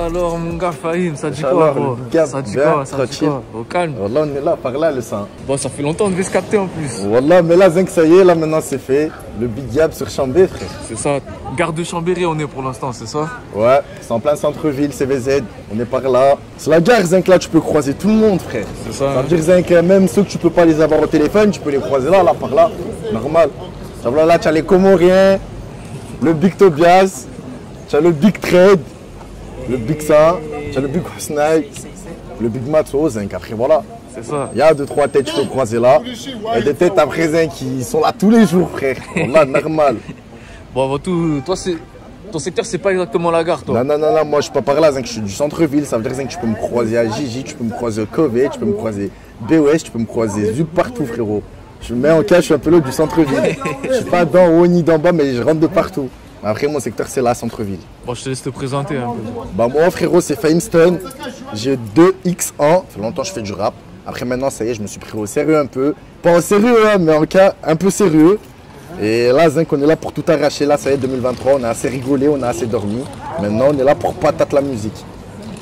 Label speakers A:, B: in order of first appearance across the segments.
A: Alors mon gars Fahim, ça dit quoi
B: Inch'Allah,
A: gros?
B: gars,
A: Ça dit
B: bien,
A: quoi? Ça dit
B: tranquille.
A: quoi? Au calme.
B: Wallah, on est là, par là, le sang.
A: Bon, ça fait longtemps, on devait se capter en plus.
B: Wallah, mais là, Zinc, ça y est, là, maintenant, c'est fait. Le Big Gab sur Chambé, frère.
A: C'est ça. Gare de Chambéry, on est pour l'instant, c'est ça?
B: Ouais, c'est en plein centre-ville, CVZ. On est par là. C'est la gare, Zinc, là, tu peux croiser tout le monde, frère.
A: C'est ça.
B: Ça veut dire, Zinc, même ceux que tu peux pas les avoir au téléphone, tu peux les croiser là, par là. Normal. Ça veut dire, là, tu as les Comoriens, le Big Tobias, tu as le Big Trade, le Big Sa, tu as le Big Hosnay, le Big Matzo, Zinc. Après, voilà.
A: C'est ça.
B: Il y a 2-3 têtes que tu peux croiser là. Et des têtes après Zinc qui sont là tous les jours, frère. Là, normal.
A: Bon, avant tout, toi, ton secteur, c'est pas exactement la gare, toi.
B: Non, moi je suis pas par là, Zinc, je suis du centre-ville. Ça veut dire Zinc, tu peux me croiser à Gigi, tu peux me croiser au Cové, tu peux me croiser BOS, tu peux me croiser Zup partout, frérot. Je me mets en cas, je suis un peu l'autre du centre-ville. Je suis pas d'en haut ni d'en bas, mais je rentre de partout. Après, mon secteur, c'est là, centre-ville.
A: Bon, je te laisse te présenter un peu.
B: Bah, moi, frérot, c'est Famestone. J'ai 2X ans. Ça fait longtemps que je fais du rap. Après, maintenant, ça y est, je me suis pris au sérieux un peu. Pas au sérieux, hein, mais en cas, un peu sérieux. Et là, Zinc, on est là pour tout arracher. Là, ça y est, 2023, on a assez rigolé, on a assez dormi. Maintenant, on est là pour patate la musique.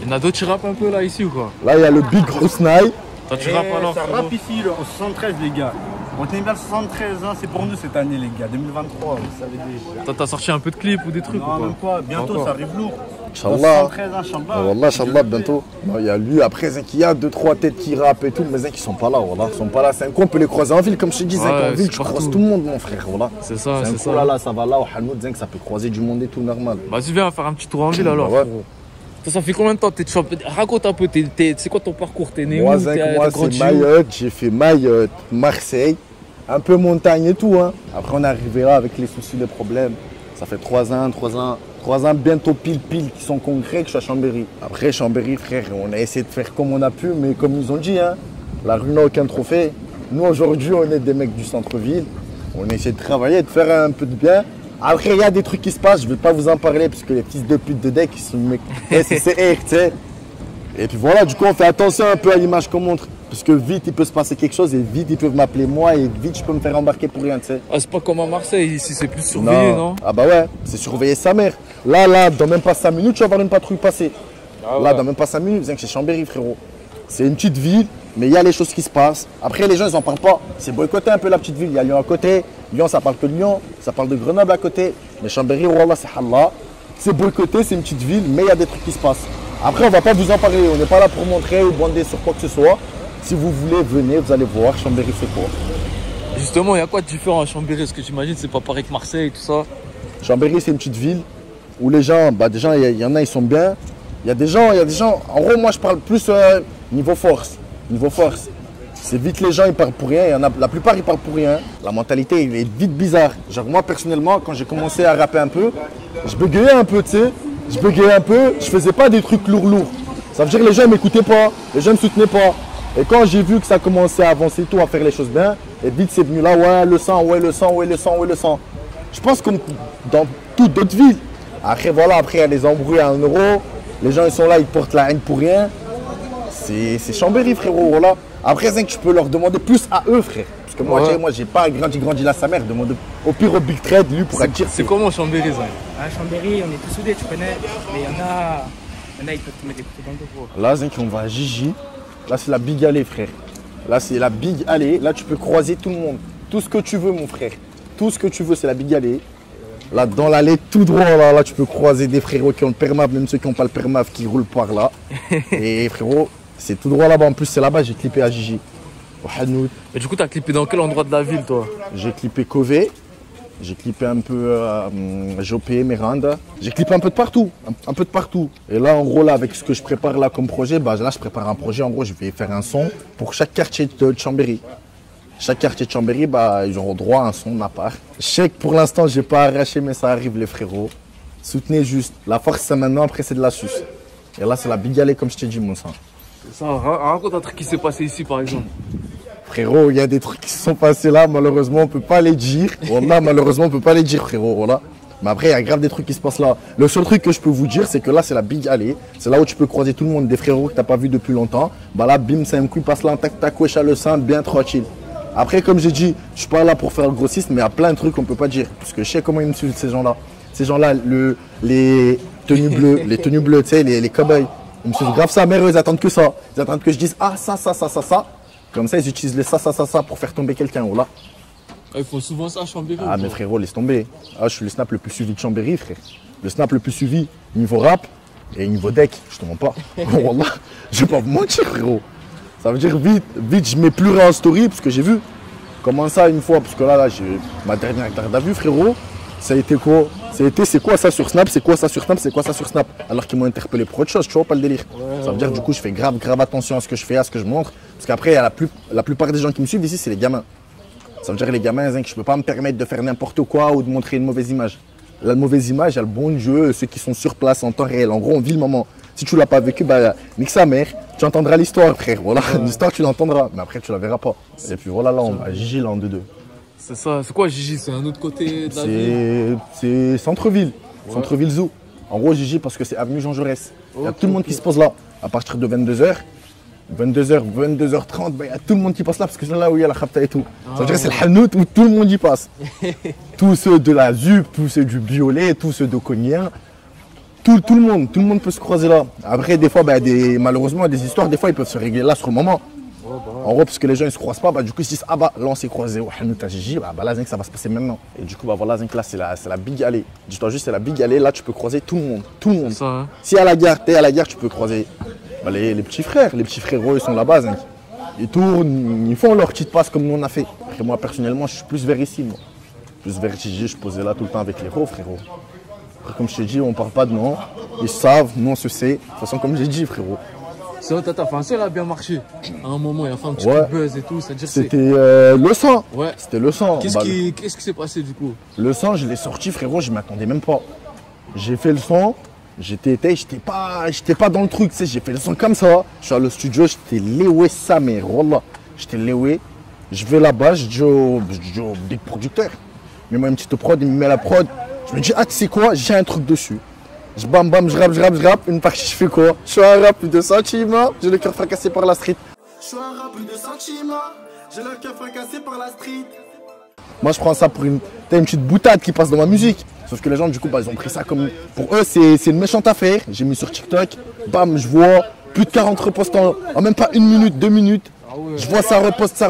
A: Il y en a d'autres qui rappent un peu là, ici ou quoi?
B: Là, il y a le Big Hosnay.
A: Toi, tu rappes alors?
C: Ça
A: frérot
C: rappe ici, en 73, les gars. On tenait bien 73 ans, c'est pour nous cette année, les gars. 2023, vous savez déjà.
A: Toi, t'as sorti un peu de clips ou des trucs
C: Non,
A: ou
C: même
A: quoi?
C: quoi, bientôt
A: Encore.
C: ça arrive lourd.
B: Inch'Allah.
C: 73 ans, Inch'Allah.
B: Wallah, Inch'Allah, bientôt. Non, il y a lui, après, Zinc, il y a 2-3 têtes qui rappent et tout. Mais Zinc, ils sont pas là, voilà. Ils sont pas là. C'est un coup, on peut les croiser en ville, comme je te dis, Zinc,
A: Ouais,
B: en ville,
A: c'est
B: tu
A: partout.
B: croises tout le monde, mon frère, voilà.
A: C'est ça,
B: C'est un
A: c'est
B: coup,
A: ça.
B: là, ça va là, au Hanout, Zinc, ça peut croiser du monde et tout, normal.
A: Vas-y, viens faire un petit tour en ville alors.
B: Ouais.
A: frérot. Toi, ça fait combien de temps que t'es de Chambéry? Raconte un peu, c'est quoi ton parcours? T'es né
B: Moi,
A: où?
B: Zinc,
A: T'as
B: moi,
A: grandi
B: c'est
A: où?
B: Mayotte. J'ai fait Mayotte, Marseille, un peu montagne et tout, hein. Après, on est arrivé là avec les soucis, les problèmes. Ça fait 3 ans, bientôt pile qui sont concrets que je suis à Chambéry. Après, Chambéry, frère, on a essayé de faire comme on a pu, mais comme ils ont dit, hein, la rue n'a aucun trophée. Nous, aujourd'hui, on est des mecs du centre-ville. On essaie de travailler, de faire un peu de bien. Après, il y a des trucs qui se passent, je ne vais pas vous en parler, parce que les fils de pute de deck, ils sont mecs SCR, tu sais. Et puis voilà, du coup, on fait attention un peu à l'image qu'on montre. Parce que vite, il peut se passer quelque chose, et vite, ils peuvent m'appeler moi, et vite, je peux me faire embarquer pour rien, tu sais.
A: Ah, c'est pas comme à Marseille, ici c'est plus surveillé, non?
B: Ah bah ouais, c'est surveiller sa mère. Là, dans même pas 5 minutes, tu vas voir une patrouille passer.
A: Ah ouais.
B: Là, dans même pas 5 minutes, c'est Chambéry, frérot. C'est une petite ville, mais il y a les choses qui se passent. Après, les gens, ils en parlent pas. C'est boycotter un peu la petite ville. Il y a Lyon à côté. Lyon, ça parle que de Lyon. Ça parle de Grenoble à côté. Mais Chambéry, wallah, c'est hallah. C'est boycotté, c'est une petite ville, mais il y a des trucs qui se passent. Après, on va pas vous en parler. On n'est pas là pour montrer ou bander sur quoi que ce soit. Si vous voulez, venez, vous allez voir. Chambéry, c'est quoi.
A: Justement, il y a quoi de différent à Chambéry? Parce que j'imagine c'est pas pareil que Marseille, tout ça.
B: Chambéry, c'est une petite ville où les gens, bah déjà, il y en a, ils sont bien. Il y a des gens, en gros, moi, je parle plus niveau force. Niveau force. C'est vite les gens, ils parlent pour rien. Il y en a, la plupart, ils parlent pour rien. La mentalité, elle est vite bizarre. Genre, moi, personnellement, quand j'ai commencé à rapper un peu, je bégayais un peu, tu sais. Je bégayais un peu, je faisais pas des trucs lourds. Ça veut dire que les gens ne m'écoutaient pas, les gens ne me soutenaient pas. Et quand j'ai vu que ça commençait à avancer tout, à faire les choses bien, et vite c'est venu là, ouais, le sang, ouais, le sang, ouais, le sang, ouais, le sang. Je pense comme dans toutes d'autres villes. Après, voilà, après, il y a les embrouilles à 1 euro. Les gens, ils sont là, ils portent la haine pour rien. C'est Chambéry, frérot, voilà. Après, Zinc, tu peux leur demander plus à eux, frère. Parce que moi,
A: Ouais.
B: moi, j'ai pas grandi là, sa mère. Demande au pire au Big Trade, lui, pour dire.
A: C'est comment Chambéry, ça?
D: À Chambéry, on est tous soudés, tu connais. Mais il y en a, ils peuvent te mettre des coups dans le dos.
B: Là, Zinc, on va à Gigi. Là, c'est la Big Alley, frère. Là, c'est la Big Alley. Là, tu peux croiser tout le monde. Tout ce que tu veux, mon frère. Tout ce que tu veux, c'est la Big Alley. Là, dans l'allée, tout droit, là, tu peux croiser des frérots qui ont le permaf, même ceux qui n'ont pas le permaf, qui roulent par là. Et frérot, c'est tout droit là-bas. En plus, c'est là-bas, j'ai clippé à Gigi. Au Hanout.
A: Et du coup, t'as clippé dans quel endroit de la ville, toi?
B: J'ai clippé Cové. J'ai clippé un peu Jopé, Miranda. J'ai clippé un peu de partout, un peu de partout. Et là, en gros, là, avec ce que je prépare là comme projet, bah, là, je prépare un projet. En gros, je vais faire un son pour chaque quartier de Chambéry. Chaque quartier de Chambéry, bah, ils auront droit à un son à part. Je sais que pour l'instant, j'ai pas arraché, mais ça arrive, les frérots. Soutenez juste. La force, c'est maintenant, après, c'est de la suce. Et là, c'est la Big Alley, comme je t'ai dit, mon sang.
A: Ça, raconte un truc qui s'est passé ici, par exemple.
B: Frérot, il y a des trucs qui se sont passés là, malheureusement, on peut pas les dire. Wallah, malheureusement, on peut pas les dire, frérot, voilà. Mais après, il y a grave des trucs qui se passent là. Le seul truc que je peux vous dire, c'est que là, c'est la Big Alley. C'est là où tu peux croiser tout le monde, des frérots que t'as pas vu depuis longtemps. Bah là, bim, c'est un coup, il passe là, en tac, tac, wesh, à le sein, bien tranquille. Après, comme j'ai dit, je suis pas là pour faire le grossiste, mais il y a plein de trucs qu'on peut pas dire. Parce que je sais comment ils me suivent, ces gens-là. Ces gens-là, les tenues bleues, tu sais, les cow-boys. Ils me suivent grave sa mère, eux, ils attendent que ça. Ils attendent que je dise ah, ça. Comme ça, ils utilisent les ça pour faire tomber quelqu'un. Voilà.
A: Ah, ils font souvent ça à Chambéry.
B: Ah, mais frérot, laisse tomber. Ah, je suis le snap le plus suivi de Chambéry, frère. Le snap le plus suivi niveau rap et niveau deck. Je te mens pas. Wallah, je vais pas vous mentir, frérot. Ça veut dire vite, je mets plus rien en story parce que j'ai vu. Comment ça une fois? Parce que là, j'ai ma dernière garde à vue, frérot. Ça a été quoi? C'est quoi ça sur Snap? C'est quoi ça sur Snap? C'est quoi ça sur Snap? Alors qu'ils m'ont interpellé pour autre chose, tu vois pas le délire. Ça veut dire du coup je fais grave attention à ce que je fais, à ce que je montre. Parce qu'après, la plupart des gens qui me suivent ici, c'est les gamins. Ça veut dire les gamins, que je peux pas me permettre de faire n'importe quoi ou de montrer une mauvaise image. La mauvaise image, il y a le bon Dieu, ceux qui sont sur place en temps réel. En gros, on vit le moment. Si tu l'as pas vécu, bah nique sa mère, tu entendras l'histoire, frère. Voilà, l'histoire tu l'entendras, mais après tu la verras pas. Et puis voilà, là on va Gigi là en 2-2.
A: C'est ça, c'est quoi Gigi? C'est un autre côté de la ville?
B: C'est centre-ville, centre-ville zoo. En gros, Gigi, parce que c'est avenue Jean Jaurès. Il y a tout le monde qui se pose là. À partir de 22h, 22h30, il y a tout le monde qui passe là parce que c'est là où il y a la khabta et tout. Ça veut dire que c'est le hanout où tout le monde y passe. Tous ceux de la ZUP, tous ceux du Biolay, tous ceux de Cognien. Tout le monde peut se croiser là. Après, des fois, malheureusement, des histoires, des fois, ils peuvent se régler là sur le moment. En gros, parce que les gens ils se croisent pas, du coup ils se disent ah bah là on s'est croisé au Hanout à Gigi, là Zinc ça va se passer maintenant. Et du coup voilà Zinc là c'est la big allée. Dis-toi juste c'est la big allée, là tu peux croiser tout le monde.
A: Ça, hein.
B: Si à la gare, t'es à la gare, tu peux croiser les petits frères, les petits frérots ils sont là-bas Zinc. Ils tournent, ils font leur petite passe comme nous on a fait. Après moi personnellement je suis plus vers ici moi. Plus vers Gigi, je posais là tout le temps avec les gros frérot. Après comme je t'ai dit on parle pas de nom, ils savent, nous on se sait. De toute façon comme j'ai dit frérot.
A: C'est vrai, ta fiancée a bien marché. À un moment, il a fait un petit coup de buzz et tout.
B: C'était le sang.
A: Ouais.
B: C'était le sang.
A: Qu'est-ce qui s'est passé du coup?
B: Le sang, je l'ai sorti, frérot, je m'attendais même pas. J'ai fait le son, j'étais pas dans le truc, tu sais, j'ai fait le son comme ça. Je suis allé au studio, j'étais léoué sa mère, wallah. J'étais léoué. Je vais là-bas, je dis au big producteur. Mets-moi une petite prod, il me met la prod. Je me dis, ah, tu sais quoi, j'ai un truc dessus. Je rappe, une partie je fais quoi? Je suis un rap plus de sentiments, j'ai le cœur fracassé par la street.
E: Je suis un rap plus de sentiments, j'ai le cœur fracassé par la street.
B: Moi je prends ça pour une petite boutade qui passe dans ma musique. Sauf que les gens du coup ils ont pris ça comme... Pour eux c'est une méchante affaire. J'ai mis sur TikTok, bam je vois plus de 40 reposts en même pas 1 minute, 2 minutes. Je vois ça reposte.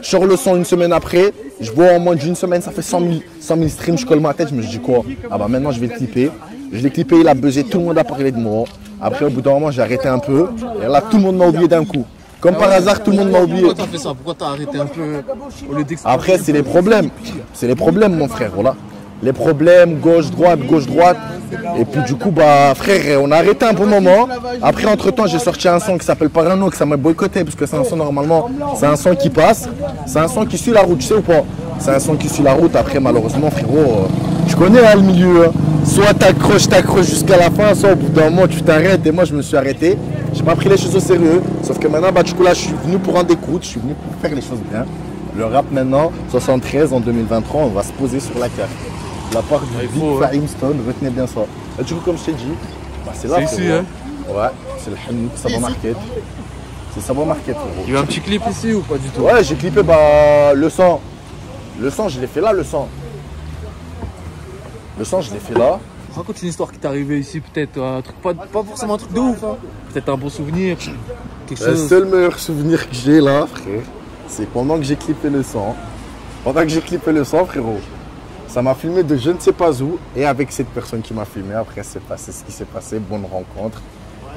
B: Je sors le son une semaine après. Je vois en moins d'une semaine, ça fait 100 000 streams, je colle ma tête, je me dis quoi? Ah bah maintenant je vais le clipper. Je l'ai clippé, il a buzzé, tout le monde a parlé de moi. Après au bout d'un moment j'ai arrêté un peu. Et là tout le monde m'a oublié d'un coup. Comme par hasard, tout le monde m'a oublié.
A: Pourquoi t'as fait ça? Pourquoi t'as arrêté un peu au lieu d'expliquer?
B: Après c'est les problèmes. C'est les problèmes mon frère, voilà. Les problèmes, gauche, droite. Et puis du coup, frère, on a arrêté un bon moment. Après, entre-temps, j'ai sorti un son qui s'appelle Parano, que ça m'a boycotté, parce que c'est un son normalement, c'est un son qui passe. C'est un son qui suit la route, tu sais ou pas? C'est un son qui suit la route. Après, malheureusement, frérot, tu connais le milieu. Hein. Soit t'accroches jusqu'à la fin, soit au bout d'un moment, tu t'arrêtes. Et moi, je me suis arrêté. J'ai pas pris les choses au sérieux. Sauf que maintenant, du coup, là, je suis venu pour rendre des écoute, je suis venu pour faire les choses bien. Le rap maintenant, 73 en 2023, on va se poser sur la carte. La part du Big Fahim Stone, retenez bien ça. Et du coup, comme je t'ai dit, c'est là.
A: C'est ici, hein?
B: Ouais, c'est le Hanout, Sabo Market. C'est Sabo Market, frérot.
A: Il y a eu un petit clip ici ou pas du tout?
B: Ouais, j'ai clippé le sang. Le sang, je l'ai fait là, le sang. Le sang, je l'ai fait là.
A: Raconte une histoire qui t'est arrivée ici, peut-être un truc, pas forcément un truc de ouf, hein. Peut-être un bon souvenir, quelque chose.
B: Le seul meilleur souvenir que j'ai là, frère, c'est pendant que j'ai clippé le sang. Pendant que j'ai clippé le sang, frérot. Ça m'a filmé de je ne sais pas où et avec cette personne qui m'a filmé, après c'est passé ce qui s'est passé, bonne rencontre.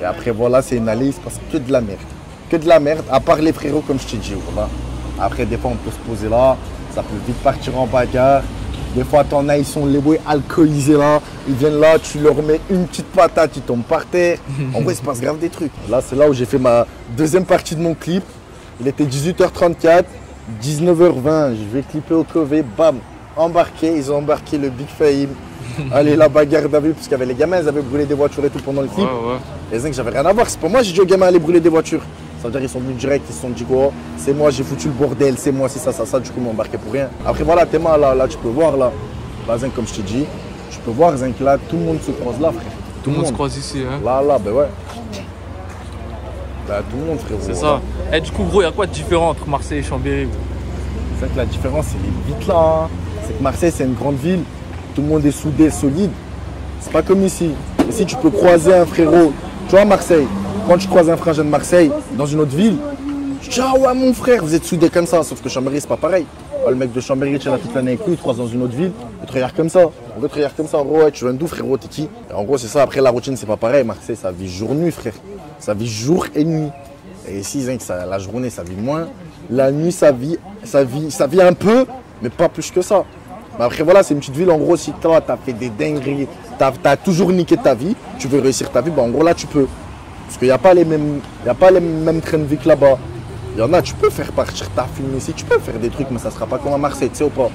B: Et après voilà, c'est une allée, il se passe que de la merde. Que de la merde, à part les frérots comme je t'ai dit, voilà. Après des fois on peut se poser là, ça peut vite partir en bagarre. Des fois t'en as, ils sont les boys alcoolisés là, ils viennent là, tu leur mets une petite patate, ils tombent par terre. En vrai il se passe grave des trucs. Là c'est là où j'ai fait ma deuxième partie de mon clip. Il était 18h34, 19h20, je vais clipper au Cové, bam. Embarqué, ils ont embarqué le Big Fahim. Allez, la bagarre d'avue, parce qu'il y avait les gamins, ils avaient brûlé des voitures et tout pendant le clip. Les zincs, j'avais rien à voir. C'est pas moi, j'ai dit aux gamins, allez brûler des voitures. Ça veut dire ils sont venus direct, ils se sont dit quoi? C'est moi, j'ai foutu le bordel, c'est moi, c'est ça. Du coup, ils m'ont embarqué pour rien. Après, voilà, Théma, là, tu peux voir, là. Là, zinc, comme je t'ai dit, tu peux voir, zinc, là, tout le monde se croise là, frère.
A: Tout le monde se croise ici, hein?
B: Là, ben ouais. Bah, tout le monde, frérot.
A: C'est ça. Et du coup, gros, il y a quoi de différent entre Marseille et Chambéry?
B: C'est vrai que la différence, c'est les vite là. Hein. C'est que Marseille, c'est une grande ville. Tout le monde est soudé, solide. C'est pas comme ici. Ici, tu peux croiser un frérot. Tu vois, à Marseille, quand tu croises un frangin de Marseille, dans une autre ville, tu dis, ah ouais, mon frère, vous êtes soudés comme ça. Sauf que Chambéry, c'est pas pareil. Le mec de Chambéry, tu es là toute l'année avec lui, il te croise dans une autre ville, il te regarde comme ça. On veut te regarder comme ça. En gros, ouais, tu viens d'où, frérot, t'es qui? Et en gros, c'est ça. Après, la routine, c'est pas pareil. Marseille, ça vit jour-nuit, frère. Ça vit jour et nuit. Et ici, la journée, ça vit moins. La nuit, ça vit un peu, mais pas plus que ça. Mais après, voilà, c'est une petite ville. En gros, si toi, t'as fait des dingueries, t'as toujours niqué ta vie, tu veux réussir ta vie, bah, en gros, là, tu peux. Parce qu'il n'y a pas les mêmes trains de vie que là-bas. Il y en a, tu peux faire partir ta film ici, tu peux faire des trucs, mais ça sera pas comme à Marseille, tu sais ou pas.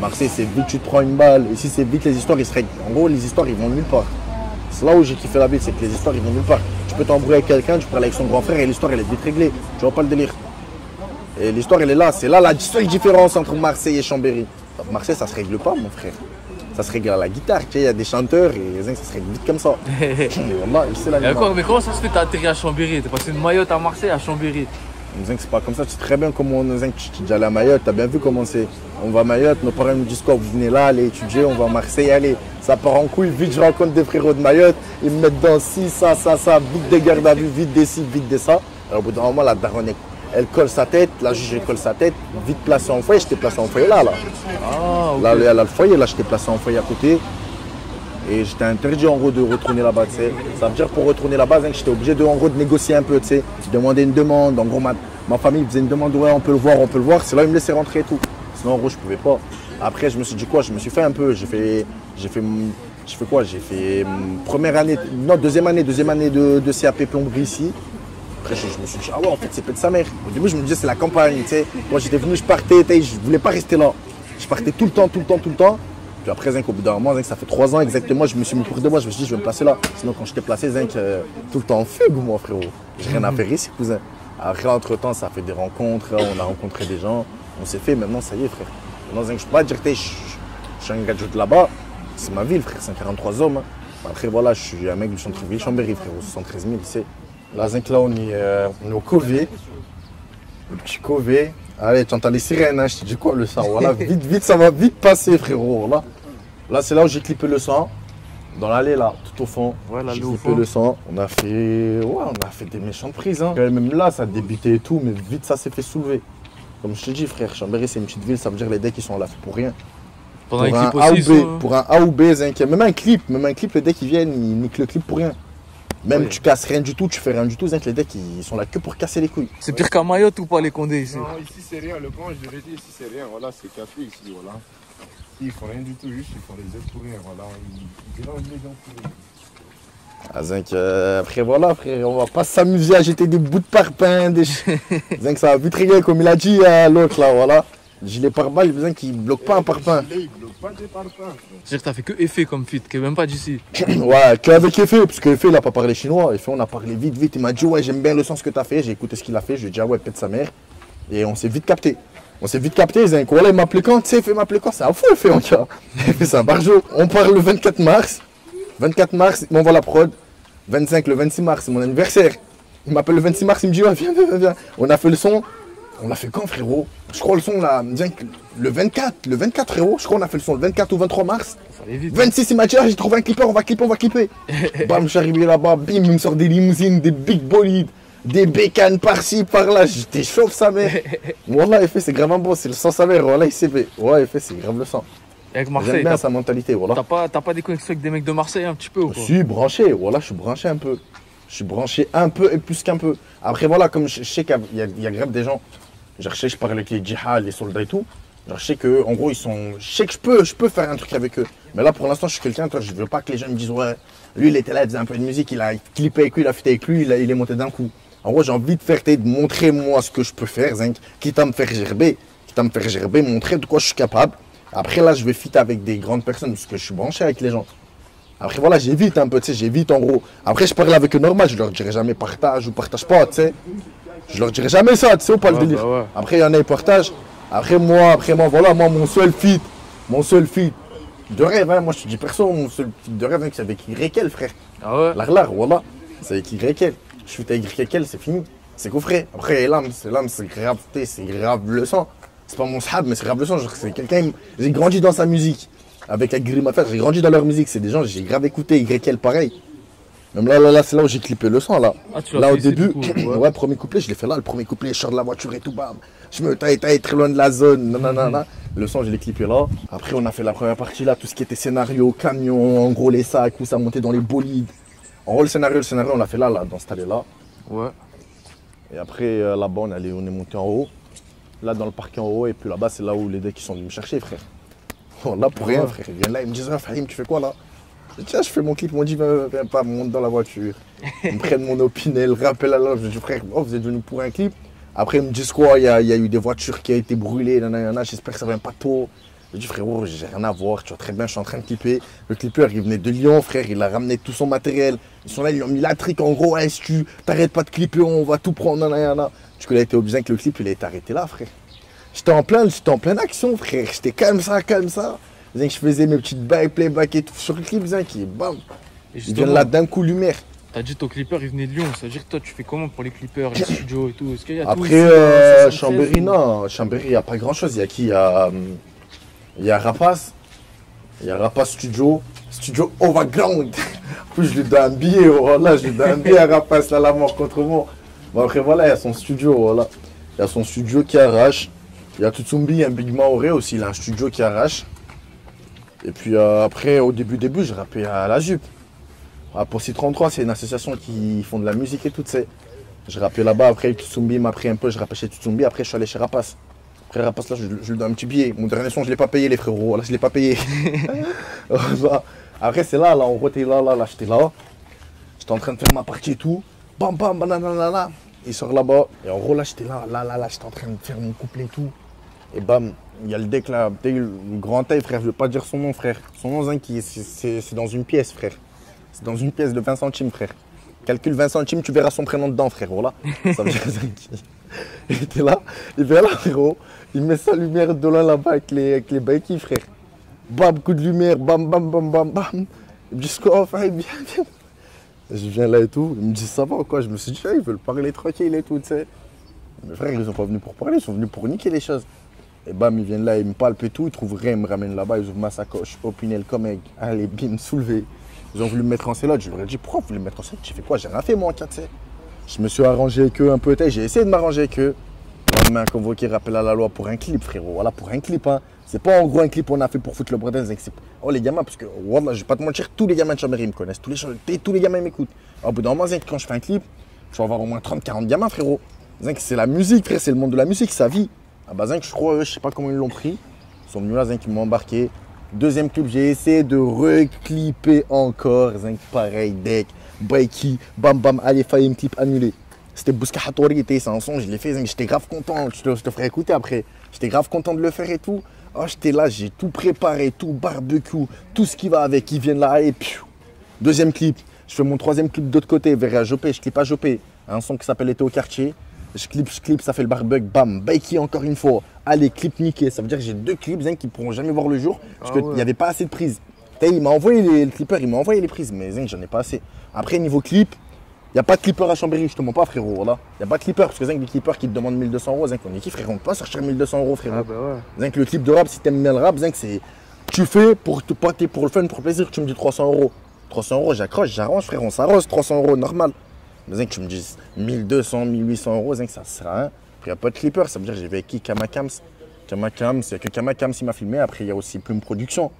B: Marseille, c'est vite, tu te prends une balle. Ici, c'est vite, les histoires, ils se règlent. En gros, les histoires, ils vont nulle part. C'est là où j'ai kiffé la ville, c'est que les histoires, ils vont nulle part. Tu peux t'embrouiller avec quelqu'un, tu parles avec son grand frère et l'histoire, elle est vite réglée. Tu vois pas le délire. Et l'histoire, elle est là. C'est là la seule différence entre Marseille et Chambéry. Marseille, ça se règle pas, mon frère. Ça se règle à la guitare. Tu sais, il y a des chanteurs et ça se règle vite comme ça.
A: D'accord, mais comment ça se fait que t'as atterri à Chambéry? T'es passé de Mayotte à Marseille à Chambéry?
B: C'est pas comme ça, tu sais très bien comment tu es déjà allé à Mayotte, t'as bien vu comment c'est. On va à Mayotte, nos parents nous disent quoi, vous venez là, allez étudier, on va à Marseille, allez. Ça part en couille, vite je rencontre des frérots de Mayotte, ils me mettent dans ci, ça, vite des gardes à vue, vite des ci, vite des ça. Alors au bout d'un moment, la daronne, elle colle sa tête, la juge elle colle sa tête, vite placé en foyer, j'étais placé en foyer là.
A: Ah, okay.
B: Là, elle a le foyer, là j'étais placé en foyer à côté. Et j'étais interdit en gros de retourner là-bas, tu sais. Ça veut dire pour retourner là-bas, j'étais obligé de, en gros, de négocier un peu, tu sais. Je demandais une demande, en gros ma famille faisait une demande, ouais on peut le voir, c'est là ils me laissaient rentrer et tout. Sinon en gros je pouvais pas. Après je me suis dit quoi, je me suis fait un peu, j'ai fait première année, non deuxième année de CAP plomberie ici. Après je me suis dit, ah ouais en fait c'est peut-être sa mère. Au début je me disais c'est la campagne, tu sais. Moi j'étais venu, je partais, je voulais pas rester là. Je partais tout le temps. Puis après, au bout d'un moment, ça fait 3 ans exactement, je me suis mis pour 2 mois, je me suis dit, je vais me placer là. Sinon, quand j'étais placé, tout le temps en fugue, moi, frérot. J'ai rien à faire ici, cousin. Après, entre-temps, ça a fait des rencontres, on a rencontré des gens, on s'est fait, maintenant, ça y est, frère. Maintenant, je peux pas dire, je suis un gars de là-bas, c'est ma ville, frère, 143 hommes. Hein. Après, voilà, je suis un mec du centre-ville, Chambéry, frérot, 73 000, tu sais. Là, là, on est au Cové, le petit Cové. Allez, tu entends les sirènes, hein, je te dis quoi le sang, voilà, vite, ça va vite passer frérot, voilà. Là c'est là où j'ai clippé le sang, dans l'allée là, tout au fond,
A: voilà,
B: j'ai clippé le sang, on a fait des méchantes prises, hein. Même là ça débutait et tout, mais vite ça s'est fait soulever. Comme je te dis frère, Chambéry c'est une petite ville, ça veut dire les decks ils sont là pour rien.
A: Pour un clip aussi,
B: pour un A ou B, même un clip, les decks ils viennent, ils niquent le clip pour rien. Même tu casses rien du tout, tu fais rien du tout, les decks ils sont là que pour casser les couilles.
A: C'est pire qu'à Mayotte ou pas les Condés ici?
F: Non, ici c'est rien, le camp je dirais ici c'est rien, voilà, c'est café ici, voilà. Ici ils font rien du tout, juste ils font les aides pour rien, voilà. Ils dérangent les gens pour rien.
B: Après voilà frère, on va pas s'amuser à jeter des bouts de parpaing, ça va vite régler comme il a dit à l'autre là, voilà. Gilet pare-balles, qui bloque pas un parpaing.
F: Il bloque pas des parpaings.
A: C'est-à-dire que t'as fait que Effet comme feat, qui est même pas d'ici.
B: Ouais, qu'avec Effet, parce qu'Effet il a pas parlé chinois. Effet on a parlé vite. Il m'a dit ouais j'aime bien le sens que t'as fait. J'ai écouté ce qu'il a fait, je lui ai dit ah ouais pète sa mère. Et on s'est vite capté. Voilà, il m'appelait quand, tu sais, Effet m'appelait quand, c'est un fou Effet en cas. Effet c'est un barjo. On parle le 24 mars. 24 mars, il m'envoie la prod. 25, le 26 mars, c'est mon anniversaire. Il m'appelle le 26 mars, il me dit ouais, viens. On a fait le son. On l'a fait quand frérot? Je crois le son là, le 24 frérot, je crois on a fait le son le 24 ou 23 mars.
A: Ça allait vite.
B: 26 il m'a dit ah, j'ai trouvé un clipper, on va clipper. Bam, je suis arrivé là-bas, bim, il me sort des limousines, des big bolides, des bécanes par-ci, par-là, j'étais chauffe sa mère. Wallah, Effet c'est grave un bon, c'est le sang sa mère, voilà il s'est fait. Ouais, Effet c'est grave le sang.
A: Et avec Marseille,
B: j'aime bien sa mentalité, voilà.
A: T'as pas des connexions avec des mecs de Marseille un petit peu ou quoi?
B: Je suis branché, voilà, je suis branché un peu. Je suis branché un peu et plus qu'un peu. Après voilà, comme je sais qu'il y a grave des gens. Genre, je sais que je parle avec les djihad, les soldats et tout. Genre, je sais que, en gros, ils sont. Je sais que je peux faire un truc avec eux. Mais là, pour l'instant, je suis quelqu'un, je veux pas que les gens me disent, ouais, lui, il était là, il faisait un peu de musique, il a clippé avec lui, il a fait avec lui, il est monté d'un coup. En gros, j'ai envie de faire, de montrer moi ce que je peux faire, quitte à me faire gerber, montrer de quoi je suis capable. Après, là, je vais fit avec des grandes personnes parce que je suis branché avec les gens. Après, voilà, j'évite un peu, tu sais, j'évite en gros. Après, je parle avec eux normal, je leur dirai jamais partage ou partage pas, tu sais. Je leur dirai jamais ça, tu sais, ou pas le délire.
A: Ouais.
B: Après, il y en a, ils partagent. Après, moi, voilà, mon seul feat de rêve, hein, moi je te dis perso, mon seul feat de rêve, c'est avec Rekel, frère.
A: Ah ouais?
B: L'Arlar, voilà. C'est avec Rekel. Je suis avec Rekel, c'est fini. C'est coffré. Après, l'âme, c'est grave le sang. C'est pas mon sahab, mais c'est grave le sang. C'est quelqu'un, j'ai grandi dans sa musique. avec la Grim Affair, j'ai grandi dans leur musique. C'est des gens, j'ai grave écouté, YL pareil. Même là, c'est là où j'ai clippé le son, là.
A: Ah, tu l'as
B: Là,
A: fait
B: au
A: ici,
B: début,
A: du coup,
B: ouais, premier couplet, je l'ai fait là. Le premier couplet, je sors de la voiture et tout, bam. Je me taille très loin de la zone, nanana. Le son, je l'ai clippé là. Après, on a fait la première partie là, tout ce qui était scénario, camion, en gros, les sacs, où ça montait dans les bolides. En gros, le scénario, on l'a fait là, dans cette allée-là.
A: Ouais.
B: Et après, là-bas, on est monté en haut. Là, dans le parking en haut, et puis là-bas, c'est là où les decks sont venus me chercher, frère. Bon, là, pour rien, frère. Ils viennent là, ils me disent, ah, Fahim, tu fais quoi là? Je dis, tiens, je fais mon clip. Ils m'ont dit, viens pas, monte dans la voiture. Ils me prennent mon opinel, rappel à l'heure. Je dis, frère, oh, vous êtes venu pour un clip? Après, ils me disent quoi? Il y a eu des voitures qui ont été brûlées, nanana, j'espère que ça vient pas tôt. Je dis, frérot, j'ai rien à voir, tu vois très bien, je suis en train de clipper. Le clipper, il venait de Lyon, frère, il a ramené tout son matériel. Ils sont là, ils lui ont mis la trique, en gros, hey, si tu t'arrêtes pas de clipper, on va tout prendre, nanana. Du coup, il a été obligé que le clip, il a été arrêté là, frère. J'étais en pleine action, frère. J'étais comme ça. Je faisais mes petites bails, playback et tout sur le clip, qui bam. Il vient là d'un coup, lumière.
A: T'as dit ton clipper il venait de Lyon, ça veut dire que toi tu fais comment pour les clippers, les studios et tout? Est-ce qu'il y a tout
B: Après,
A: ici,
B: Chambéry, non. Chambéry, il n'y a pas grand chose. Il y a qui? Il y a Rapace. Il y a Rapace Studio. Studio Overground. En plus, je lui donne un billet, voilà. Je lui donne un billet à Rapace, là, la mort contre moi. Bon, après, voilà, il y a son studio, voilà. Il y a son studio qui arrache. Il y a Tutsumbi, un Big Maoré aussi, il a un studio qui arrache. Et puis après, au début, j'ai rappé à la Jupe. Pour C33, c'est une association qui font de la musique et tout, tu sais. Je rappais là-bas, après Tutsumbi m'a pris un peu, je rappais chez Tutsumbi, après je suis allé chez Rapace. Après Rapace, là, je lui donne un petit billet. Mon dernier son, je ne l'ai pas payé, les frérots, là, je ne l'ai pas payé. Après, c'est là, en gros, t'es là, j'étais là. J'étais en train de faire ma partie et tout. Bam, bam, bananana. Il sort là-bas. Et en gros, là, j'étais là, j'étais en train de faire mon couplet et tout. Et bam, il y a le deck là, le grand taille, frère. Je veux pas dire son nom, frère. Son nom, c'est dans une pièce, frère. C'est dans une pièce de 20 centimes, frère. Calcule 20 centimes, tu verras son prénom dedans, frère. Voilà. Ça veut dire il était là, il vient là, frérot. Il met sa lumière de loin là-bas avec les baïkis, frère. Bam, coup de lumière, bam, bam, bam, bam, bam. Il me dit, quoi, viens. Je viens là et tout. Il me dit, ça va ou quoi? Je me suis dit, ils veulent parler tranquille et tout, tu sais. Mes frères, ils sont pas venus pour parler, ils sont venus pour niquer les choses. Et bam, ils viennent là, ils me palpent et tout, ils trouvent rien, ils me ramènent là-bas, ils ouvrent ma sacoche, opinel comme egg, allez, bim, soulevé. Ils ont voulu me mettre en sellote, je leur ai dit, pourquoi vous voulez me mettre en sellote? J'ai fait quoi? J'ai rien fait, moi, en 4, tu sais. Je me suis arrangé avec eux un peu, j'ai essayé de m'arranger avec eux. Le lendemain, convoqué, rappel à la loi pour un clip, frérot. Voilà, pour un clip, hein. C'est pas en gros un clip qu'on a fait pour foutre le bordel. Oh, les gamins, parce que, voilà, je vais pas te mentir, tous les gamins de Chambéry me connaissent, tous les gamins m'écoutent. Au bout d'un moment, quand je fais un clip, je vais avoir au moins 30-40 gamins, frérot. C'est la musique, frère, c'est le monde de la musique, sa vie. Ah bah, je crois, je sais pas comment ils l'ont pris. Ils sont venus là, ils m'ont embarqué. Deuxième clip, j'ai essayé de reclipper encore. Pareil, deck, breaky, bam bam, allez, Fahim, clip annulé. C'était Bouska Hattori, c'est un son, je l'ai fait, j'étais grave content. Je te ferai écouter après. J'étais grave content de le faire et tout. Oh, j'étais là, j'ai tout préparé, tout barbecue, tout ce qui va avec. Ils viennent là, allez, piou. Deuxième clip, je fais mon troisième clip de l'autre côté, vers Jopé, je clip à Jopé. Un son qui s'appelle Été au quartier. Je clip, ça fait le barbecue, bam, Baiki encore une fois. Allez, clip niqué. Ça veut dire que j'ai 2 clips qui ne pourront jamais voir le jour parce qu'il n'y avait pas assez de prises. Il m'a envoyé le clipper, il m'a envoyé les prises, mais j'en ai pas assez. Après, niveau clip, il n'y a pas de clipper à Chambéry, je te mens pas, frérot. Voilà. Il n'y a pas de clipper parce que les clippers qui te demandent 1200 €, on est qui, frérot? On peut pas sortir 1200 €, frérot.
A: Ah bah ouais.
B: Le clip de rap, si t'aimes bien le rap, c'est. Tu fais pour le fun, pour le plaisir, tu me dis 300 €. 300 €, j'accroche, j'arrange, frérot, on s'arrose, 300 € normal. Mais que tu me dises 1200, 1800 €, ça sert à rien. Après, il n'y a pas de clipper, ça veut dire que j'ai avec qui? Kamakams. Kamakams, il n'y a que Kamakams qui m'a filmé. Après, il y a aussi Plume Production.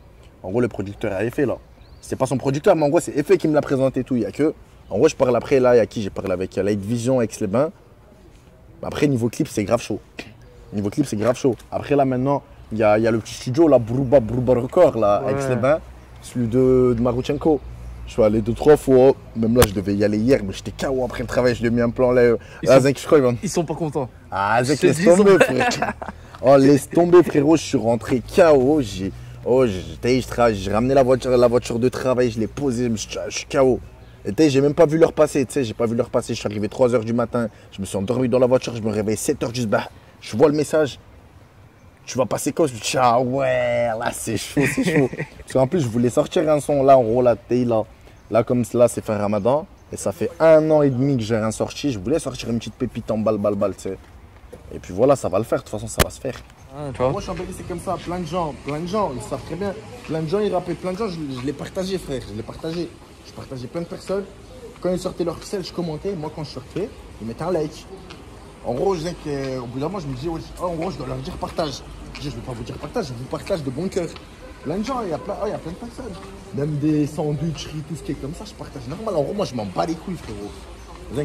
B: En gros, le producteur a Effet là. C'est pas son producteur, mais en gros, c'est Effet qui me l'a présenté tout. Il y a que. En gros, je parle après là, il y a qui? J'ai parlé avec Light Vision, Aix-les-Bains. Après, niveau clip, c'est grave chaud. Niveau clip, c'est grave chaud. Après, là, maintenant, il y a le petit studio, là, Brouba Record, là, ouais. Aix-les-Bains. Celui de Marouchenko. Je suis allé 2-3 fois, même là je devais y aller hier, mais j'étais KO après le travail, je lui ai mis un plan là.
A: Ils sont pas contents.
B: Ah, Zek, laisse tomber, frère. Oh, laisse tomber, frérot, je suis rentré KO. J'ai ramené la voiture de travail, je l'ai posée, je suis KO. Et j'ai même pas vu l'heure passer, tu sais, j'ai pas vu l'heure passer. Je suis arrivé 3 h du matin, je me suis endormi dans la voiture, je me réveille 7 h du soir. Je vois le message. Tu vas passer quoi? Je me dis, ah ouais, là c'est chaud, c'est chaud. Parce qu'en plus, je voulais sortir un son là, en gros, là, là. Là, comme cela, c'est fin Ramadan. Et ça fait 1 an et demi que j'ai rien sorti. Je voulais sortir une petite pépite en balle, tu sais. Et puis voilà, ça va le faire. De toute façon, ça va se faire.
A: Tu vois.
B: Moi, Chambéry, c'est comme ça. Plein de gens, ils savent très bien. Plein de gens, ils rappellent plein de gens. Je l'ai partagé, frère. Je partageais plein de personnes. Quand ils sortaient leur ficelle, je commentais. Moi, quand je sortais, ils mettaient un like. En gros, je disais qu'au bout d'un moment, je me disais, ouais, en gros, je dois leur dire partage. Je ne vais pas vous dire partage, je vous partage de bon cœur. Plein de gens, il y a plein de personnes. Même des sandwicheries, tout ce qui est comme ça, je partage normal. En gros, moi, je m'en bats les couilles, frérot.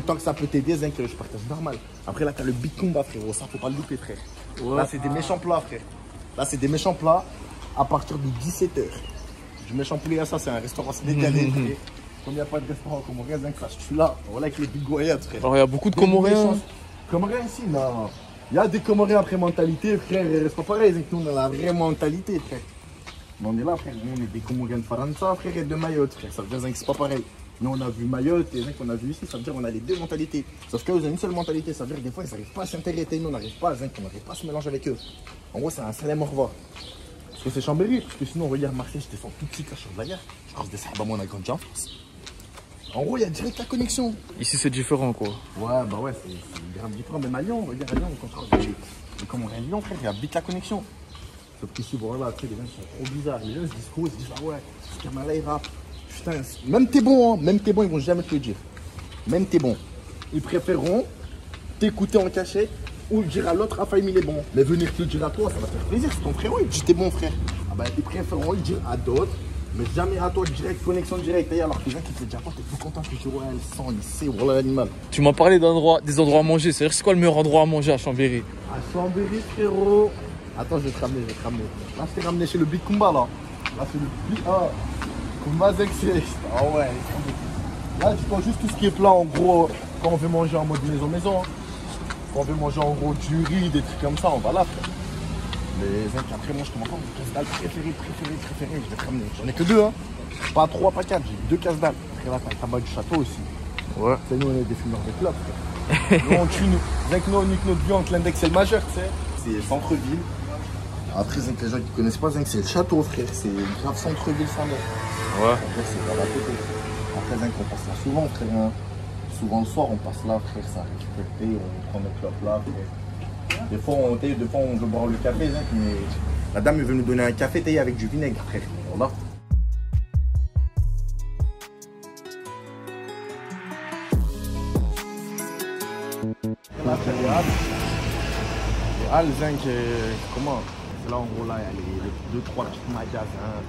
B: Tant que ça peut t'aider, je partage normal. Après, là, t'as le big combat, frérot. Ça, faut pas le louper, frère. Ouais. Là, c'est des méchants plats, frère. Là, c'est des méchants plats à partir de 17h. Du méchant poulet à ça, c'est un restaurant sénégalais, frère. Comme il n'y a pas de restaurant comorien, ça, je suis là. Voilà, avec les big goyades, frère.
A: Alors, il y a beaucoup de Comoriens.
B: Comoriens ici, non. Il y a des Comoriens après mentalité, frère. C'est pas pareil, nous, on a la vraie mentalité, frère. Mais on est là, frère. Nous, on est des Comoriens de Faranza, frère, et de Mayotte, frère. Ça veut dire que c'est pas pareil. Nous, on a vu Mayotte et les qu'on a vu ici, ça veut dire qu'on a les deux mentalités. Sauf qu'eux, ils ont une seule mentalité. Ça veut dire que des fois, ils n'arrivent pas à s'intéresser. Nous, on n'arrive pas à se mélanger avec eux. En gros, c'est un salam au revoir. Parce que c'est Chambéry. Parce que sinon, regarde, Marseille, j'étais sans tout petit cachot de la guerre. Je croise des sahaba, moi, on a grandi en France. En gros, il y a direct la connexion.
A: Ici, c'est différent, quoi.
B: Ouais, bah ouais, c'est grave différent. Même à Lyon, regarde, à Lyon, quand tu croises les Comoriens de Lyon, frère, il y a vite la connexion. Sauf qu'ici, voilà, tu sais, les gens sont trop bizarres. Les gens se disent quoi? Ils se disent, ah ouais, ce gamin-là, il rappe. Putain, même t'es bon, hein, ils vont jamais te le dire. Même t'es bon. Ils préféreront t'écouter en cachette ou dire à l'autre, ah, Fahim, il est bon. Mais venir te le dire à toi, ça va te faire plaisir. C'est ton frérot, il dit, t'es bon, frère. Ah bah, ils préféreront le dire à d'autres, mais jamais à toi, direct, connexion directe. Et alors, les gens qui te disent, ah, t'es plus content que tu vois, elle sent, il sait, voilà l'animal.
A: Tu m'as parlé des endroits à manger. C'est quoi le meilleur endroit à manger à Chambéry?
B: À Chambéry, frérot. Attends, je vais te ramener. Là, je t'ai ramené chez le Big Kumba, là. Là, c'est le Big. Ah, Kumba Zexé. Ah ouais. Là, tu prends juste tout ce qui est plat, en gros, quand on veut manger en mode maison. Hein. Quand on veut manger en gros du riz, des trucs comme ça, on va là, frère. Mais après, moi, je te montre mon casse-dalle préféré. Je vais te ramener. J'en ai que deux, hein. Pas trois, pas quatre. J'ai deux casse-dalle. Après, là, t'as le tabac du château aussi. Ouais. C'est nous, on est des fumeurs de club, frère. Nous, on tue, nous, on nique notre viande, l'index, c'est le majeur, tu sais. C'est centre-ville. Après, les gens qui ne connaissent pas, c'est le château, frère. C'est grave centre-ville, ça mère. Ouais. Après, c'est grave à côté. Après, on passe là souvent, frère. Hein. Souvent le soir, on passe là, frère. Ça récupère le thé, on prend notre clope là, frère. Des fois, on veut boire le café, mais la dame veut nous donner un café taillé avec du vinaigre, frère. Voilà. Là, c'est les Halles. Les Halles, comment? C'est là, en gros, là, il y a les 2-3 petits magasins.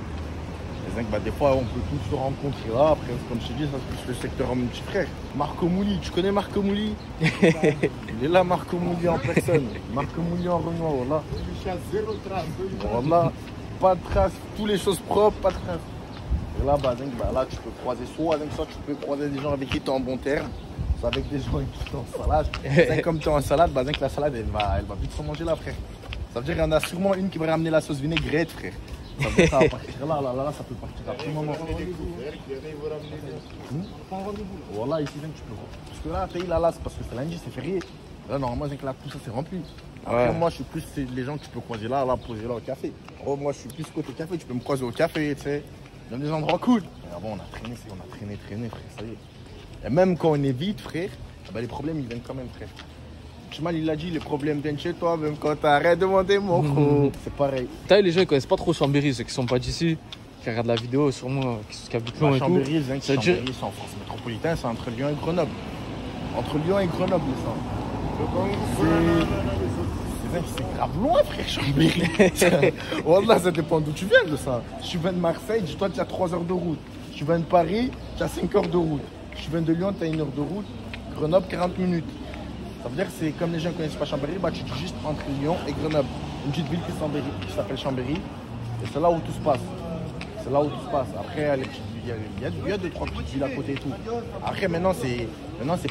B: Les Zinc, des fois, on peut tous se rencontrer là. Après, comme je te dis, ça c'est plus le secteur à mon petit frère. Marco Mouli, tu connais Marco Mouli? Il est là, Marco Mouli en personne. Marco Mouli en Renoir, voilà. Voilà, pas de traces, toutes les choses propres, pas de traces. Et là, là, tu peux croiser soit tu peux croiser des gens avec qui tu es en bon terme. C'est avec des gens qui sont en salade. Comme tu es en salade, la salade, elle va vite se manger là, frère. Ça veut dire qu'il y en a sûrement une qui va ramener la sauce vinaigrette, frère. Ça veut dire que ça va partir là, ça peut partir à tout moment. Voilà, ici, tu peux. Parce que là, c'est parce que c'est lundi, c'est férié. Là, normalement, là, tout ça, c'est rempli. Après, moi, je suis plus les gens que tu peux croiser là, poser là au café. Oh, moi, je suis plus côté café, tu peux me croiser au café, tu sais. Dans des endroits cool. Et avant, on a traîné, frère, ça y est. Et même quand on est vite, frère, les problèmes, ils viennent quand même, frère. Chimal, il a dit, les problèmes viennent chez toi, même quand t'arrêtes de demander mon frère. C'est pareil.
A: Les gens, ils connaissent pas trop Chambéry, ceux qui sont pas d'ici, qui regardent la vidéo, sûrement, qui habitent loin et tout.
B: Chambéry, c'est en France métropolitaine, c'est entre Lyon et Grenoble. Entre Lyon et Grenoble, c'est grave loin, frère, Chambéry. Wallah, ça dépend d'où tu viens de ça. Si tu viens de Marseille, dis-toi, tu as 3 heures de route. Si tu viens de Paris, tu as 5 heures de route. Si tu viens de Lyon, tu as 1 heure de route. Grenoble, 40 minutes. Ça veut dire que c'est comme les gens ne connaissent pas Chambéry, tu dis juste entre Lyon et Grenoble. Une petite ville qui s'appelle Chambéry. Et c'est là où tout se passe. Après, il y a 2-3 petites villes à côté et tout. Après, maintenant, c'est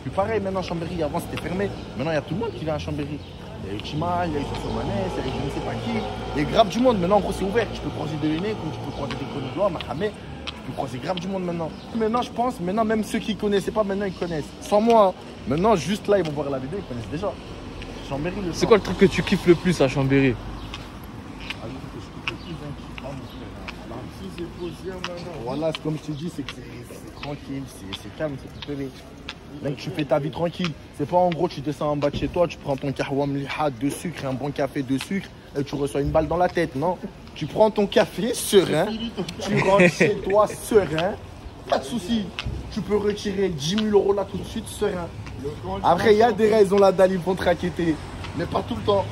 B: plus pareil. Maintenant, Chambéry, avant, c'était fermé. Maintenant, il y a tout le monde qui vient à Chambéry. Il y a eu Chimal, il y a eu Sosomanès, il y a eu je ne sais pas qui. Il y a grave du monde. Maintenant, en gros, c'est ouvert. Tu peux croiser des Lénés, comme tu peux croiser des Grenoblois, Mahamé. Tu peux croiser grave du monde maintenant. Maintenant, je pense, même ceux qui ne connaissaient pas, maintenant, ils connaissent. Sans moi, maintenant, juste là, ils vont voir la vidéo, ils connaissent déjà. Chambéry,
A: c'est quoi le truc que tu kiffes le plus à Chambéry?
B: Voilà, comme je te dis, c'est que c'est tranquille, c'est calme, c'est préféré. Donc tu fais ta vie tranquille. C'est pas en gros tu descends en bas de chez toi, tu prends ton kahwa mlihat de sucre, un bon café de sucre. et tu reçois une balle dans la tête, non. Tu prends ton café serein, tu rentres chez toi serein, pas de souci. Tu peux retirer 10 000 € là tout de suite serein. Après, il y a des raisons là d'aller vont te raqueter, mais pas tout le temps.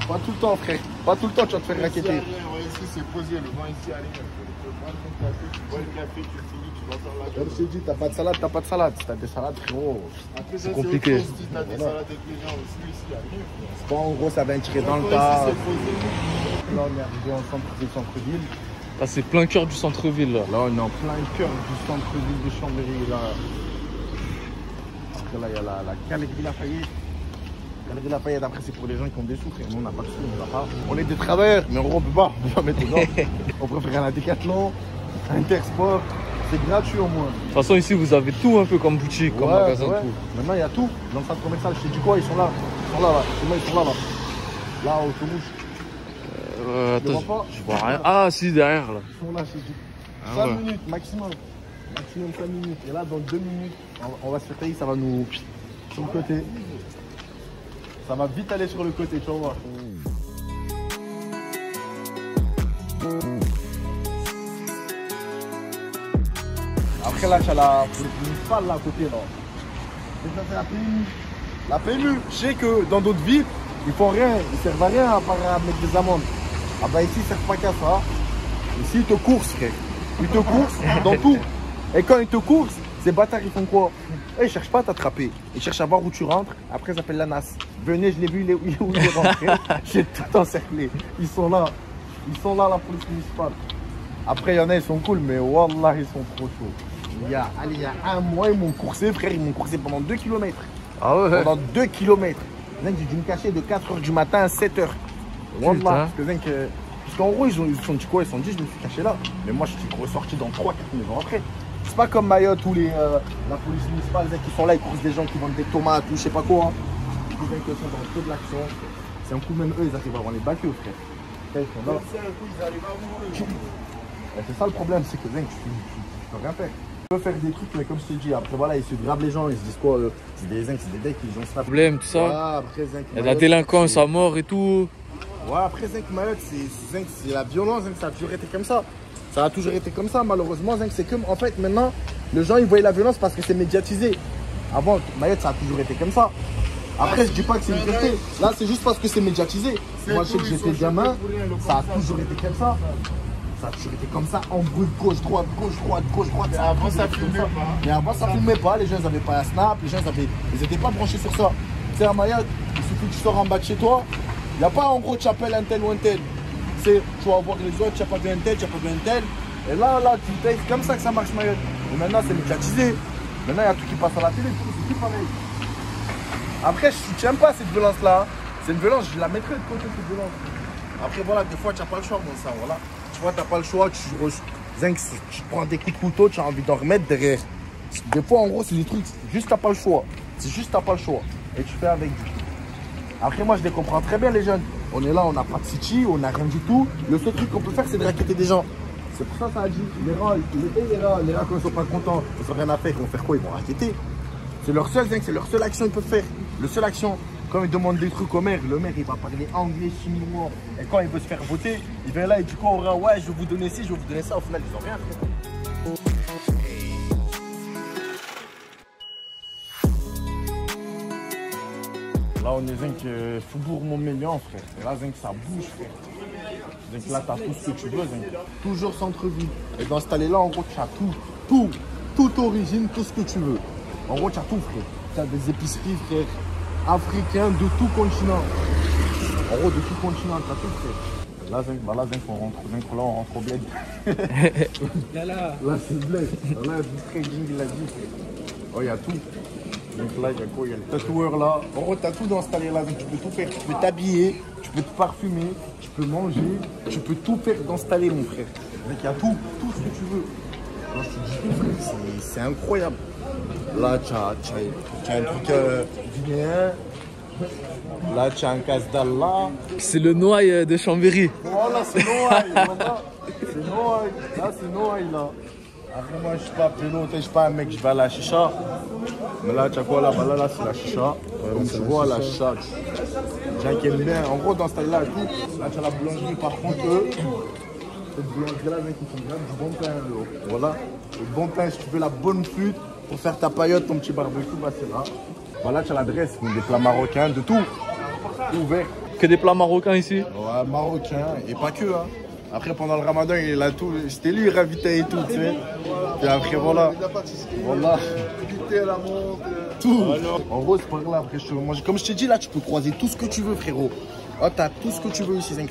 B: Pas tout le temps, frère. Pas tout le temps, tu vas te faire raqueter.
F: Ici, c'est posé, le vent ici arrive. Tu prends ton café, tu bois le café, tu finis, tu vas faire la
B: Comme je t'ai dit, t'as pas de salade, t'as pas de salade. Si t'as des salades, frérot,
F: Après,
A: c'est compliqué.
F: Si t'as des salades avec les gens aussi, ici, il y a rien.
B: c'est pas en gros, ça va tirer dans le
F: Ici,
B: tas.
F: c'est posé.
B: Là, on est arrivé en centre-ville.
A: Ah, c'est plein cœur du centre-ville là.
B: Là, on est en plein cœur du centre-ville de Chambéry. Là. Après, là, il y a la Galerie Lafayette. Galerie Lafayette, après, c'est pour les gens qui ont des sous, frère. Nous, on n'a pas de sous, on n'a pas. On est des travailleurs, mais en gros, on peut pas. On peut pas mettre dedans. On préfère un Décathlon, un Intersport. C'est gratuit au moins.
A: De toute façon, ici, vous avez tout un peu comme boutique, comme magasin,
B: ouais.
A: tout.
B: Maintenant, il y a tout. Dans le centre commercial, je te dis quoi, ils sont là. Ils sont là, là. Chez moi, ils sont là, là. Là, au Toulouse.
A: Attends,
B: vois pas
A: je vois rien. Ah, si, derrière là.
B: Ils sont là, je te dis.
A: Ah
B: 5
A: ouais.
B: minutes maximum. Maximum 5 minutes. Et là, dans 2 minutes, on va se faire tailler, ça va nous. Sur le côté. Ça va vite aller sur le côté, tu vas voir. Après, là, tu as la police municipale là à côté, là. Et ça, c'est la PMU. La PMU, je sais que dans d'autres villes, ils font rien, ils servent à rien à part à mettre des amendes. Ah bah ici, ils servent pas qu'à ça. Ici, ils te coursent, frère. Ils te coursent dans tout. Et quand ils te coursent, ces bâtards, ils font quoi? Ils cherchent pas à t'attraper. Ils cherchent à voir où tu rentres. Après, ils appellent la NAS. Venez, je l'ai vu, il est où il est rentré. J'ai tout encerclé. Ils sont là. Ils sont là, la police municipale. Après, il y en a, ils sont cool, mais wallah, ils sont trop chauds. Il y a un mois, ils m'ont coursé, frère. Ils m'ont coursé pendant 2 km.
A: Ah ouais.
B: Pendant 2 km. J'ai dû me cacher de 4h du matin à 7h. Wallah. Parce qu'en gros, ils se sont dit quoi? Ils se sont dit, je me suis caché là. Mais moi, je suis ressorti dans 3-4 maisons après. C'est pas comme Mayotte où la police municipale, qui sont là, ils coursent des gens qui vendent des tomates ou je sais pas quoi. Hein. Les gens qui sont dans le feu de l'action. C'est un coup, même eux, ils arrivent à avoir les bacs, frère. Ils sont là. C'est ça le problème, c'est que tu peux rien faire. Tu peux faire des trucs, mais comme je t'ai dit, après voilà, ils se gravent les gens, ils se disent quoi, c'est des decks, ils ont ça.
A: Problème, tout ça.
B: Ouais, après,
A: Il y a de la délinquance à mort et tout.
B: Ouais, après Zinc Mayotte, c'est la violence, ça a toujours été comme ça. Ça a toujours été comme ça, malheureusement. Zinc, c'est comme, en fait, maintenant, les gens, ils voient la violence parce que c'est médiatisé. Avant, Mayotte, ça a toujours été comme ça. Après, je dis pas que c'est une vérité. Là, c'est juste parce que c'est médiatisé. Moi, je sais que j'étais gamin, ça a toujours été comme ça. Ça a toujours été comme ça, en bruit, gauche, droite, gauche, droite, gauche, droite.
F: Avant, ça filmait pas.
B: Mais avant, ça filmait pas. Les gens, ils n'avaient pas la snap. Les gens, ils n'étaient pas branchés sur ça. Tu sais, à Mayotte, il suffit que tu sors en bas de chez toi. Il n'y a pas en gros, tu appelles un tel ou un tel. Tu vas voir les autres, tu n'as pas vu un tel, tu n'as pas vu un tel. Et là, tu payes. C'est comme ça que ça marche, Mayotte. Et maintenant, c'est médiatisé. Maintenant, il y a tout qui passe à la télé. C'est plus pareil. Après, je ne soutiens pas cette violence-là. C'est une violence, je la mettrai de côté, cette violence. Après, voilà, des fois, tu n'as pas le choix, bon sang. Voilà. Tu vois, tu n'as pas le choix. Tu prends des coups de couteau, tu as envie d'en remettre derrière. Des fois, en gros, c'est des trucs, juste tu n'as pas le choix. C'est juste tu n'as pas le choix. Et tu fais avec. Après, moi, je les comprends très bien, les jeunes. On est là, on n'a pas de city, on n'a rien du tout. Le seul truc qu'on peut faire, c'est de raqueter des gens. C'est pour ça que ça a dit. Les rats, quand ils sont pas contents, ils n'ont rien à faire. Ils vont faire quoi? Ils vont raqueter. C'est leur seule action qu'ils peuvent faire. Le seule action. Quand ils demandent des trucs au maire, le maire, il va parler anglais, chinois. Et quand il veut se faire voter, il vient là et du coup, on va, ouais, je vais vous donner ci, je vais vous donner ça. Au final, ils n'ont rien fait. Là, on est Zinc Faubourg Montmélian, frère. Et là, Zinc, ça bouge, frère. Zinc, là, t'as tout ce que tu veux, Zinc. Toujours centre-ville. Et dans cette allée-là, en gros, tu as tout. Toute origine, tout ce que tu veux. En gros, tu as tout, frère. Tu as des épiceries, frère, africains de tout continent. En gros, de tout continent, tu as tout, frère. Là, Zinc, on rentre au bled.
D: Là.
B: Là, c'est le bled. Là, du trading, il a dit. Oh, il y a tout. Donc là, il y a quoi? Il y a le tatoueur là. En gros, tu as tout dans cette allée là. Donc tu peux tout faire. Tu peux t'habiller, tu peux te parfumer, tu peux manger, tu peux tout faire dans cette allée, mon frère. Donc il y a tout ce que tu veux. Là, je te dis tout, frère. C'est incroyable. Là, tu as un truc guinéen. Là, tu as un casse-dalle là.
A: C'est le noailles de Chambéry.
B: Voilà, c'est Noailles. Voilà. C'est Noailles. Là, c'est Noailles là.
C: Après, moi, je suis pas pélo, je suis pas un mec, je vais à la chicha. Mais là, tu sais quoi, là, là c'est la chicha. Donc, tu vois, la chicha. J'ai qui aime bien. En gros, dans ce style-là, tout. Là, tu as la boulangerie, par contre, eux, cette boulangerie-là, mec, ils font bien du bon pain, là. Voilà. Le bon pain, si tu veux la bonne flûte pour faire ta paillote, ton petit barbecue, bah, c'est là. Bah, là, tu as l'adresse, des plats marocains, de tout. Tout ouvert.
A: Que des plats marocains ici?
C: Ouais, marocains, et pas que, hein. Après, pendant le ramadan, il a tout. C'était lui, il ravitaillait tout, tu sais. Et après, voilà. Voilà. Tout. En gros, c'est par là. Après, comme je t'ai dit, là, tu peux croiser tout ce que tu veux, frérot. Ah, t'as tout ce que tu veux ici. C'est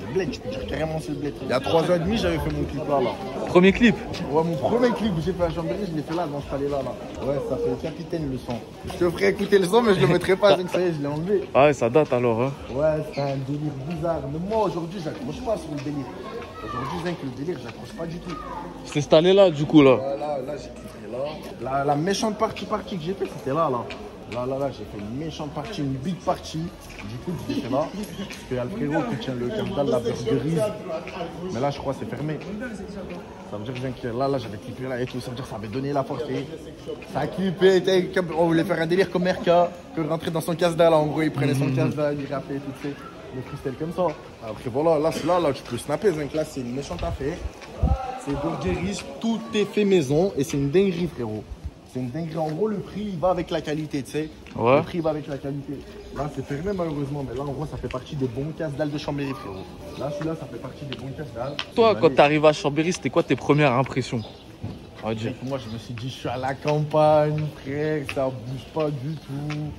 C: le bled, tu peux dire carrément c'est le bled. Il y a 3 ans et demi, j'avais fait mon clip là.
A: Premier clip?
C: Ouais, mon premier clip que j'ai fait à Chambéry, je l'ai fait là, dans ce palais là. Ouais, ça fait le capitaine le son. Je te ferai écouter le son, mais je le mettrai pas. Donc ça y est, je l'ai enlevé.
A: Ah ouais, ça date alors, hein.
C: Ouais, c'est un délire bizarre. Mais moi, aujourd'hui, j'accroche pas sur le délire. Aujourd'hui, avec le délire, j'accroche pas du tout.
A: C'est installé là, du coup, là.
C: Là, j'ai cliqué là. La méchante partie que j'ai fait, c'était là. Là, j'ai fait une méchante partie, une big partie. Du coup, j'ai fait là. Parce qu'il y a le frérot qui tient le cardal, la burgerie. Mais là, je crois que c'est fermé. Ça veut dire que là, j'avais clippé là et tout. Ça veut dire que ça avait donné la force. Ça a clippé. On voulait faire un délire comme Merca. Que rentrer dans son casse-dalle. En gros, il prenait son casse-dalle, il rappelait tout, tu sais. Le freestyle comme ça. Après, voilà, là, tu peux snapper. Donc là, c'est une méchante affaire. C'est burgerie, tout est fait maison. Et c'est une dinguerie, frérot. C'est une dinguerie. En gros, le prix, il va avec la qualité, tu sais.
A: Ouais.
C: Le prix va avec la qualité. Là, c'est fermé, malheureusement. Mais là, en gros, ça fait partie des bons casse-dalles de Chambéry, frérot. Là, celui-là, ça fait partie des bons casse-dalles.
A: Toi, quand t'es arrivé à Chambéry, c'était quoi tes premières impressions? On va dire.
C: Moi, je me suis dit, je suis à la campagne, frère, ça bouge pas du tout.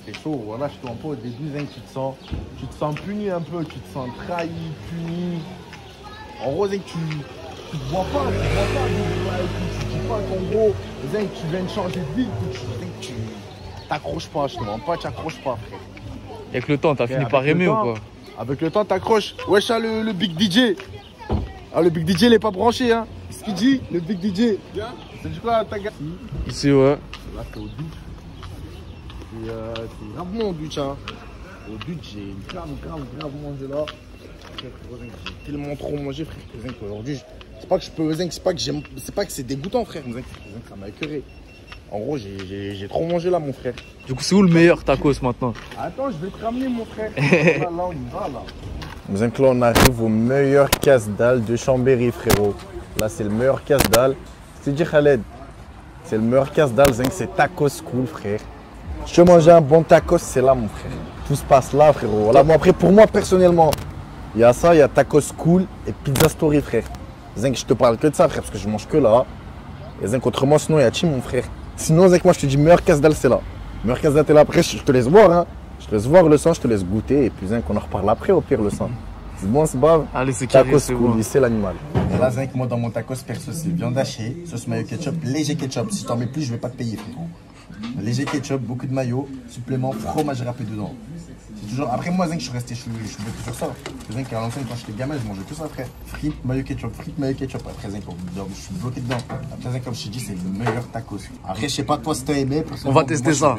C: C'était chaud. Voilà, je te en pas au début, tu te sens puni un peu, tu te sens trahi, puni. En gros, tu te vois pas, tu dis pas qu'en gros, tu viens de changer de vie, tu t'accroches pas, je te mens pas, tu accroches pas, frère.
A: Avec le temps, t'as fini par aimer ou quoi?
C: Avec le temps, t'accroches. Wesh, le Big DJ. Ah, le Big DJ, il est pas branché, hein. Ce qu'il dit, le Big DJ. C'est du quoi, ta gars?
A: Ici, ouais.
C: Là, c'est au Dutch. C'est gravement au Dutch, hein. Au Dutch, j'ai grave mangé là. J'ai tellement trop mangé, frère. Aujourd'hui, c'est pas que je peux, c'est pas que c'est dégoûtant, frère. Ça m'a écœuré. En gros, j'ai trop mangé là, mon frère.
A: Du coup, c'est où le meilleur tacos maintenant?
C: Attends, je vais te ramener, mon frère. Là, on y va, là.
B: Là, on arrive au meilleur casse-dalle de Chambéry, frérot. Là, c'est le meilleur casse-dalle. C'est dit Khaled. C'est le meilleur casse-dalle, c'est tacos cool, frère. Je te manger un bon tacos, c'est là, mon frère. Tout se passe là, frérot. Voilà, bon, après, pour moi, personnellement, il y a ça, il y a tacos cool et pizza story, frère. Zinc, je te parle que de ça, frère, parce que je mange que là. Et Zinc, autrement, sinon, il y a Tim, mon frère. Sinon, Zinc, moi, je te dis, meilleur casse-dalle, c'est là. Meilleur casse-dalle, c'est là. Après, je te laisse voir, hein. Je te laisse voir le sang, je te laisse goûter. Et puis, Zinc, on en reparle après, au pire, le sang. C'est bon, c'est bave.
A: Allez, c'est carré,
B: tacos
A: c'est
B: cool,
A: bon.
B: c'est l'animal.
C: Et là, Zinc, moi, dans mon tacos, perso, c'est viande hachée, sauce mayo ketchup, léger ketchup. Si je t'en mets plus, je vais pas te payer, frérot. Léger ketchup, beaucoup de mayo, supplément, fromage râpé dedans. C'est toujours... Après, moi, Zinc, je suis resté, je suis bloqué sur ça. Zinc, à l'ancienne, quand j'étais gamin, je mangeais que ça, frère. Frites, mayo ketchup. Après, Zinc, je suis bloqué dedans. Après, Zinc, comme je t'ai dit, c'est le meilleur tacos. Après, je sais pas toi si t'as aimé.
A: On va tester ça,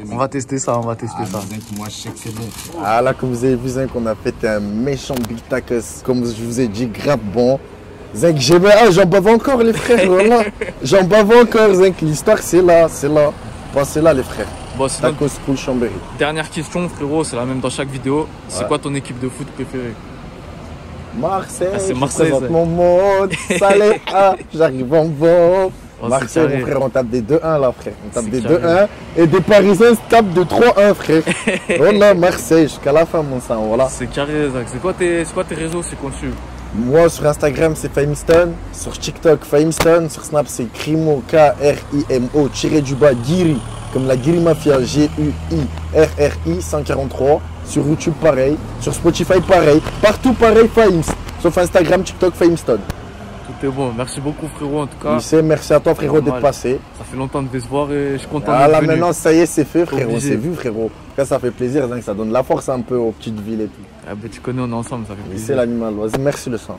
A: on va tester ça.
C: Zinc, moi, je sais que c'est bon.
B: Ah là, comme vous avez vu, Zinc, on a fait un méchant big tacos. Comme je vous ai dit, grave bon. Zinc, j'en bave encore, les frères. Voilà. J'en bave encore, Zinc. L'histoire, c'est là. Passez là, les frères.
A: Bon, sinon,
B: tacos cool Chambéry.
A: dernière question, frérot, c'est la même dans chaque vidéo. C'est quoi ton équipe de foot préférée?
B: Marseille,
A: c'est
B: je
A: Marseille,
B: présente
A: ça.
B: mon monde. Salé, j'arrive en bon.
A: Oh,
B: Marseille,
A: c'est
B: mon frère, on tape des 2-1 là, frère. On tape
A: C'est
B: des
A: carré.
B: 2-1 et des Parisiens se tapent de 3-1, frère. Voilà, Marseille, jusqu'à la fin, mon sang, voilà.
A: C'est carré, Zach. C'est quoi tes réseaux, c'est qu'on te suit?
B: Moi, sur Instagram, c'est Fameston. Sur TikTok, Fameston. Sur Snap, c'est Krimo, K-R-I-M-O, tiré-du-bas, Giri. Comme la Giri Mafia, G-U-I-R-R-I 143. Sur YouTube, pareil. Sur Spotify, pareil. Partout, pareil, Fames. Sauf Instagram, TikTok, Fameston.
A: Tout est bon. Merci beaucoup, frérot, en tout cas.
B: Merci à toi, frérot, d'être
A: Normal.
B: passé.
A: Ça fait longtemps de se voir et je suis content
B: Ah
A: d'être
B: là,
A: venu.
B: maintenant, ça y est, c'est fait, frérot.
A: Obligé.
B: C'est vu, frérot. Après, ça fait plaisir, ça donne la force un peu aux petites villes et tout.
A: Ah, bah, tu connais, on est ensemble, ça fait
B: C'est
A: plaisir.
B: l'animal. Vas-y, merci le sang.